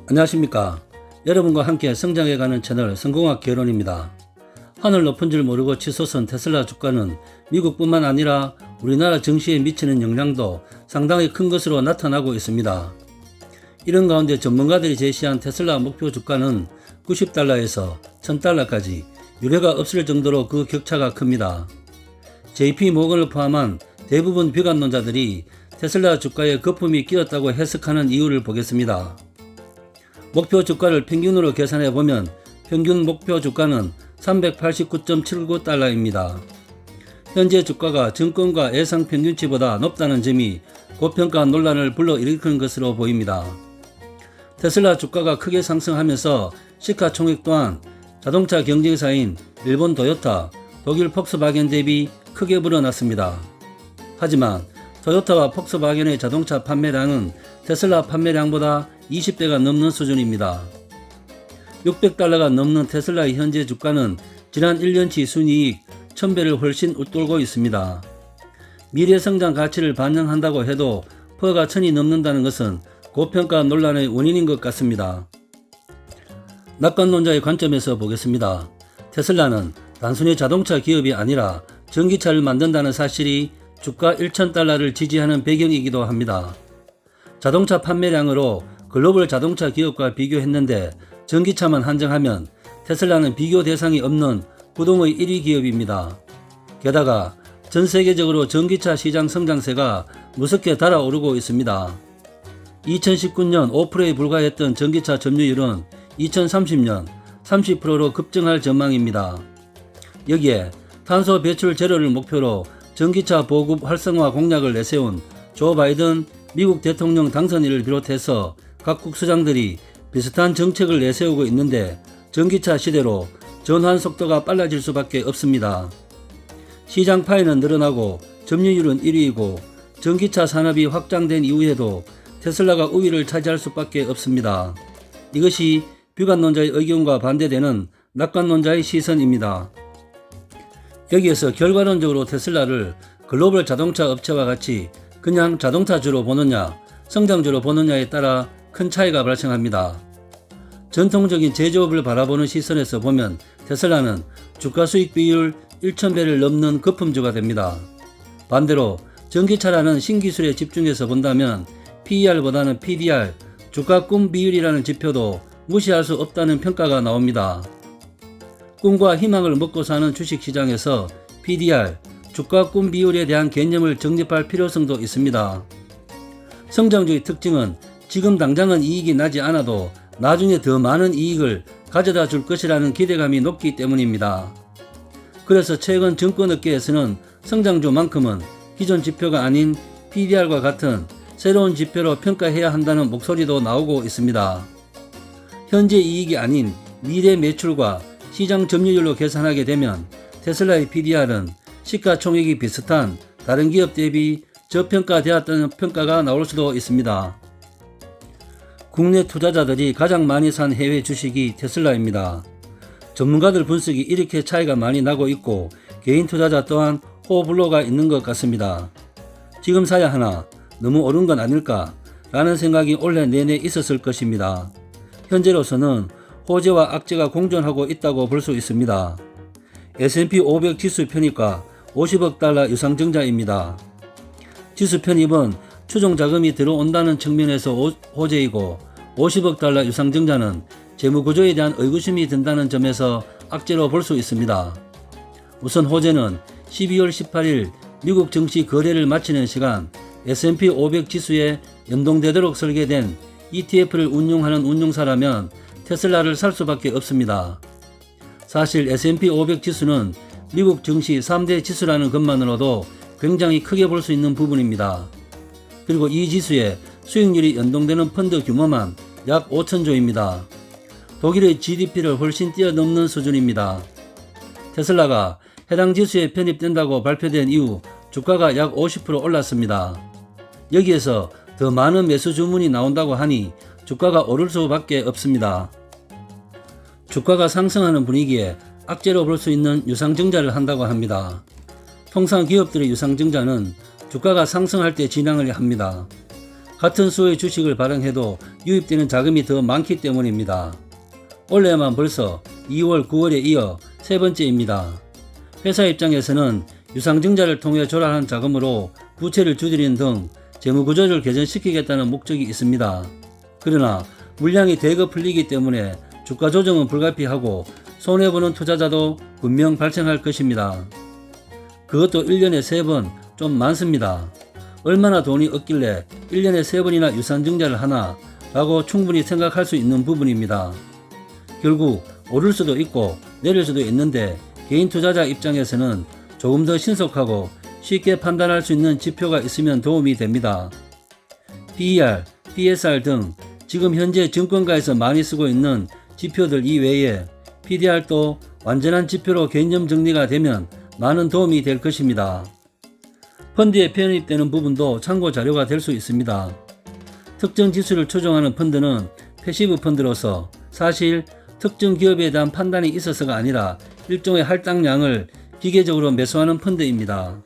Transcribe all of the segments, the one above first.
안녕하십니까. 여러분과 함께 성장해가는 채널 성공학 개론입니다. 하늘 높은 줄 모르고 치솟은 테슬라 주가는 미국뿐만 아니라 우리나라 증시에 미치는 영향도 상당히 큰 것으로 나타나고 있습니다. 이런 가운데 전문가들이 제시한 테슬라 목표 주가는 90달러에서 1000달러까지 유례가 없을 정도로 그 격차가 큽니다. JP 모건을 포함한 대부분 비관론자들이 테슬라 주가에 거품이 끼었다고 해석하는 이유를 보겠습니다. 목표 주가를 평균으로 계산해 보면 평균 목표 주가는 389.79달러입니다. 현재 주가가 정권과 예상 평균치보다 높다는 점이 고평가 논란을 불러일으키는 것으로 보입니다. 테슬라 주가가 크게 상승하면서 시가총액 또한 자동차 경쟁사인 일본 도요타, 독일 폭스바겐 대비 크게 불어났습니다. 하지만 토요타와 폭스바겐의 자동차 판매량은 테슬라 판매량보다 20배가 넘는 수준입니다. 600달러가 넘는 테슬라의 현재 주가는 지난 1년치 순이익 1000배를 훨씬 웃돌고 있습니다. 미래 성장 가치를 반영한다고 해도 퍼가 1000이 넘는다는 것은 고평가 논란의 원인인 것 같습니다. 낙관론자의 관점에서 보겠습니다. 테슬라는 단순히 자동차 기업이 아니라 전기차를 만든다는 사실이 주가 1000달러를 지지하는 배경이기도 합니다. 자동차 판매량으로 글로벌 자동차 기업과 비교했는데 전기차만 한정하면 테슬라는 비교 대상이 없는 부동의 1위 기업입니다. 게다가 전 세계적으로 전기차 시장 성장세가 무섭게 달아오르고 있습니다. 2019년 5%에 불과했던 전기차 점유율은 2030년 30%로 급증할 전망입니다. 여기에 탄소 배출 제로를 목표로 전기차 보급 활성화 공약을 내세운 조 바이든 미국 대통령 당선인을 비롯해서 각국 수장들이 비슷한 정책을 내세우고 있는데 전기차 시대로 전환 속도가 빨라질 수밖에 없습니다. 시장 파이는 늘어나고 점유율은 1위이고 전기차 산업이 확장된 이후에도 테슬라가 우위를 차지할 수밖에 없습니다. 이것이 비관론자의 의견과 반대되는 낙관론자의 시선입니다. 여기에서 결과론적으로 테슬라를 글로벌 자동차 업체와 같이 그냥 자동차주로 보느냐 성장주로 보느냐에 따라 큰 차이가 발생합니다. 전통적인 제조업을 바라보는 시선에서 보면 테슬라는 주가 수익 비율 1000배를 넘는 거품주가 됩니다. 반대로 전기차라는 신기술에 집중해서 본다면 PER보다는 PDR, 주가 꿈 비율이라는 지표도 무시할 수 없다는 평가가 나옵니다. 꿈과 희망을 먹고 사는 주식시장에서 PDR, 주가 꿈 비율에 대한 개념을 정립할 필요성도 있습니다. 성장주의 특징은 지금 당장은 이익이 나지 않아도 나중에 더 많은 이익을 가져다 줄 것이라는 기대감이 높기 때문입니다. 그래서 최근 증권업계에서는 성장주만큼은 기존 지표가 아닌 PDR과 같은 새로운 지표로 평가해야 한다는 목소리도 나오고 있습니다. 현재 이익이 아닌 미래 매출과 시장 점유율로 계산하게 되면 테슬라의 PDR은 시가총액이 비슷한 다른 기업 대비 저평가되었다는 평가가 나올 수도 있습니다. 국내 투자자들이 가장 많이 산 해외 주식이 테슬라입니다. 전문가들 분석이 이렇게 차이가 많이 나고 있고 개인 투자자 또한 호불호가 있는 것 같습니다. 지금 사야 하나? 너무 오른 건 아닐까? 라는 생각이 올해 내내 있었을 것입니다. 현재로서는 호재와 악재가 공존하고 있다고 볼 수 있습니다. S&P 500 지수 편입과 50억 달러 유상증자입니다. 지수 편입은 추종 자금이 들어온다는 측면에서 호재이고 50억 달러 유상증자는 재무구조에 대한 의구심이 든다는 점에서 악재로 볼 수 있습니다. 우선 호재는 12월 18일 미국 증시 거래를 마치는 시간 S&P 500 지수에 연동되도록 설계된 ETF를 운용하는 운용사라면 테슬라를 살 수밖에 없습니다. 사실 S&P 500 지수는 미국 증시 3대 지수라는 것만으로도 굉장히 크게 볼 수 있는 부분입니다. 그리고 이 지수에 수익률이 연동되는 펀드 규모만 약 5천조입니다. 독일의 GDP를 훨씬 뛰어넘는 수준입니다. 테슬라가 해당 지수에 편입된다고 발표된 이후 주가가 약 50% 올랐습니다. 여기에서 더 많은 매수 주문이 나온다고 하니 주가가 오를 수밖에 없습니다. 주가가 상승하는 분위기에 악재로 볼 수 있는 유상증자를 한다고 합니다. 통상 기업들의 유상증자는 주가가 상승할 때 진행을 합니다. 같은 수의 주식을 발행해도 유입되는 자금이 더 많기 때문입니다. 올해만 벌써 2월, 9월에 이어 세 번째입니다. 회사 입장에서는 유상증자를 통해 조달한 자금으로 부채를 줄이는 등 재무구조를 개선시키겠다는 목적이 있습니다. 그러나 물량이 대거 풀리기 때문에 주가 조정은 불가피하고 손해보는 투자자도 분명 발생할 것입니다. 그것도 1년에 3번, 좀 많습니다. 얼마나 돈이 없길래 1년에 3번이나 유상증자를 하나 라고 충분히 생각할 수 있는 부분입니다. 결국 오를 수도 있고 내릴 수도 있는데 개인 투자자 입장에서는 조금 더 신속하고 쉽게 판단할 수 있는 지표가 있으면 도움이 됩니다. PER, PSR 등 지금 현재 증권가에서 많이 쓰고 있는 지표들 이외에 PDR도 완전한 지표로 개념 정리가 되면 많은 도움이 될 것입니다. 펀드에 편입되는 부분도 참고 자료가 될 수 있습니다. 특정 지수를 추종하는 펀드는 패시브 펀드로서 사실 특정 기업에 대한 판단이 있어서가 아니라 일종의 할당량을 기계적으로 매수하는 펀드입니다.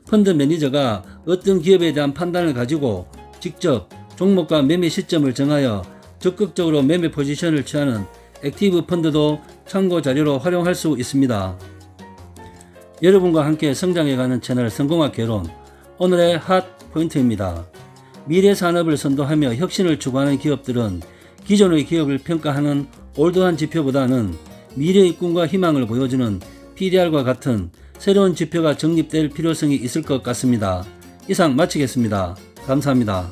펀드 매니저가 어떤 기업에 대한 판단을 가지고 직접 종목과 매매 시점을 정하여 적극적으로 매매 포지션을 취하는 액티브 펀드도 참고 자료로 활용할 수 있습니다. 여러분과 함께 성장해가는 채널 성공학 개론, 오늘의 핫 포인트입니다. 미래 산업을 선도하며 혁신을 추구하는 기업들은 기존의 기업을 평가하는 올드한 지표보다는 미래의 꿈과 희망을 보여주는 PDR과 같은 새로운 지표가 정립될 필요성이 있을 것 같습니다. 이상 마치겠습니다. 감사합니다.